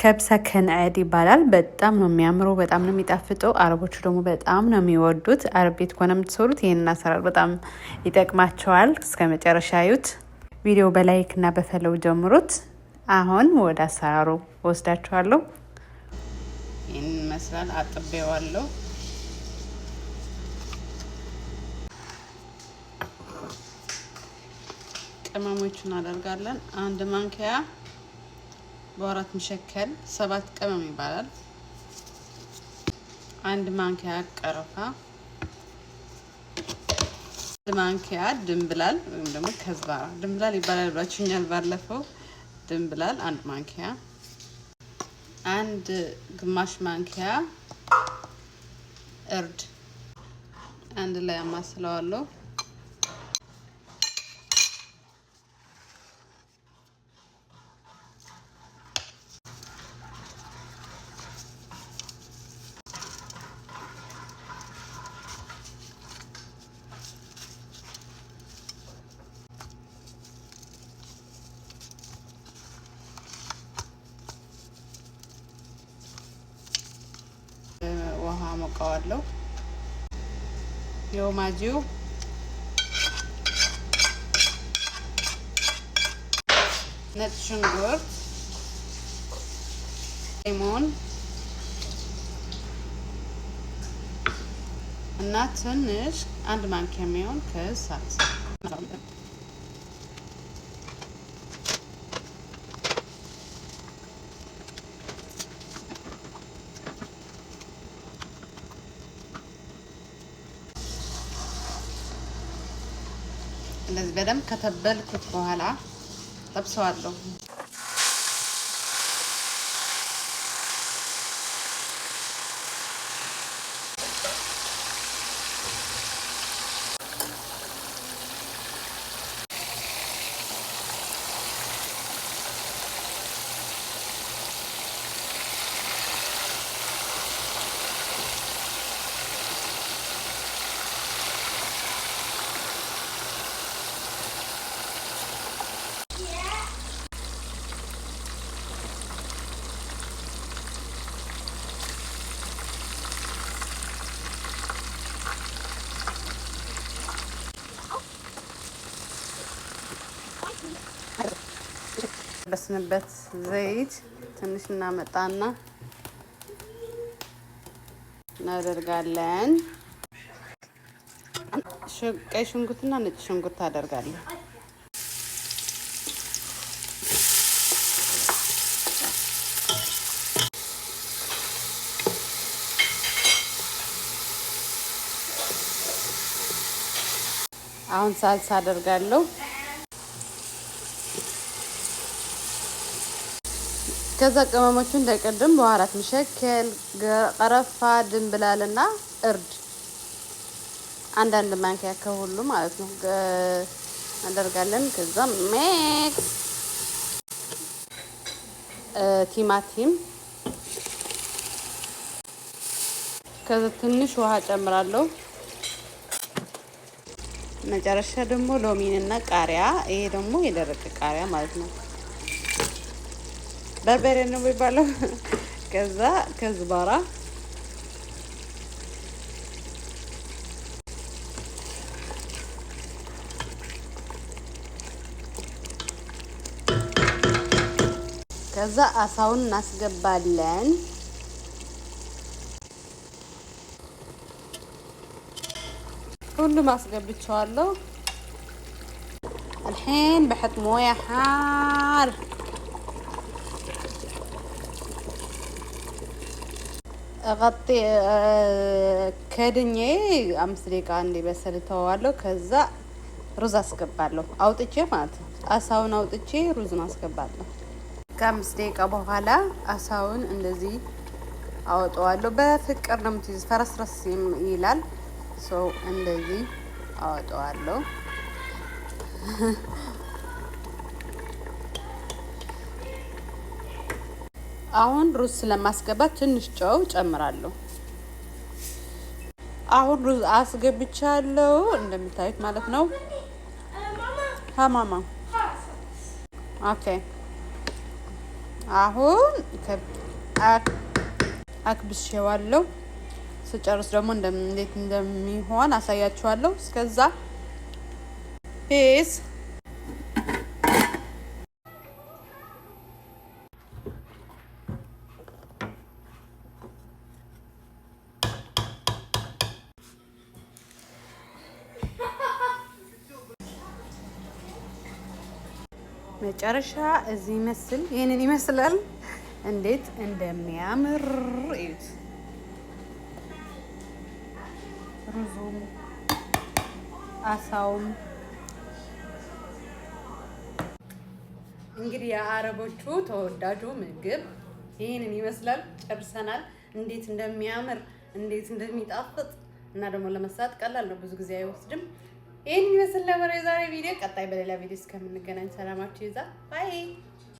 ከብሰ ከነዓድ ይባላል። በጣም ነው የሚያምረው፣ በጣም ነው የሚጣፍጠው። አረቦቹ ደግሞ በጣም ነው የሚወዱት። አረብ ቤት ከሆነ የምትሰሩት ይህንን አሰራር በጣም ይጠቅማቸዋል። እስከ መጨረሻ ዩት። ቪዲዮ በላይክ እና በፈለው ጀምሩት። አሁን ወደ አሰራሩ ወስዳችኋለሁ። ይህን ይመስላል። አጥቤዋለሁ። ቅመሞቹን አደርጋለን። አንድ ማንኪያ በአራት መሸከል 7 ቅመም ይባላል። አንድ ማንኪያ ቀረፋ፣ አንድ ማንኪያ ድንብላል ወይም ደግሞ ከዝባራ ድንብላል ይባላል ብላችሁኛል ባለፈው። ድንብላል አንድ ማንኪያ፣ አንድ ግማሽ ማንኪያ እርድ አንድ ላይ አማስለዋለሁ። ውሃ ሞቀዋለሁ። የማጂው ነጭ ሽንኩርት፣ ሊሞን እና ትንሽ አንድ ማንኪያ የሚሆን ከሳልሳ እንደዚህ በደንብ ከተበልኩት በኋላ ጠብሰዋለሁ። በስንበት ዘይት ትንሽ እናመጣና እናደርጋለን። ቀይ ሽንኩርትና ነጭ ሽንኩርት አደርጋለሁ። አሁን ሳልሳ አደርጋለሁ። ከዛ ቅመሞቹን እንደቀደም በአራት መሸከል ቀረፋ፣ ድንብላልና እርድ አንዳንድ ማንኪያ ከሁሉ ማለት ነው እናደርጋለን። ከዛ ሚክስ ቲማቲም፣ ከዛ ትንሽ ውሃ ጨምራለሁ። መጨረሻ ደግሞ ሎሚንና ቃሪያ፣ ይሄ ደግሞ የደረቀ ቃሪያ ማለት ነው። በርበሬ ነው የሚባለው። ከዛ ከዝባራ፣ ከዛ አሳውን እናስገባለን። ሁሉም አስገብቻለሁ። الحين بحط مويه حار غطي ከድኜ 5 ደቂቃ እንዲበስል ተዋለሁ። ከዛ ሩዝ አስገባለሁ አውጥቼ ማለት ነው። አሳውን አውጥቼ ሩዝን አስገባለሁ። ከ5 ደቂቃ በኋላ አሳውን እንደዚህ አወጣዋለሁ። በፍቅር ነው የምትይዝ፣ ፈረስረስ ይላል። ሰው እንደዚህ አወጣዋለሁ። አሁን ሩዝ ስለማስገባት ትንሽ ጨው ጨምራለሁ። አሁን ሩዝ አስገብቻለሁ እንደምታዩት ማለት ነው። ማማ ኦኬ አሁን አክብሼዋለሁ። ስጨርስ ደግሞ እንዴት እንደሚሆን አሳያችኋለሁ። እስከዛ ፒስ። መጨረሻ እዚህ ይሄንን ይመስላል። እንዴት እንደሚያምር እዩት። ሩዙም አሳውም እንግዲህ የአረቦቹ ተወዳጁ ምግብ ይሄንን ይመስላል። ጨርሰናል። እንዴት እንደሚያምር እንዴት እንደሚጣፍጥ እና ደግሞ ለመስራት ቀላል ነው፣ ብዙ ጊዜ አይወስድም። ይሄንን ይመስል ነበር የዛሬ ቪዲዮ። ቀጣይ በሌላ ቪዲዮ እስከምንገናኝ ሰላማችሁ ይዛ ባይ።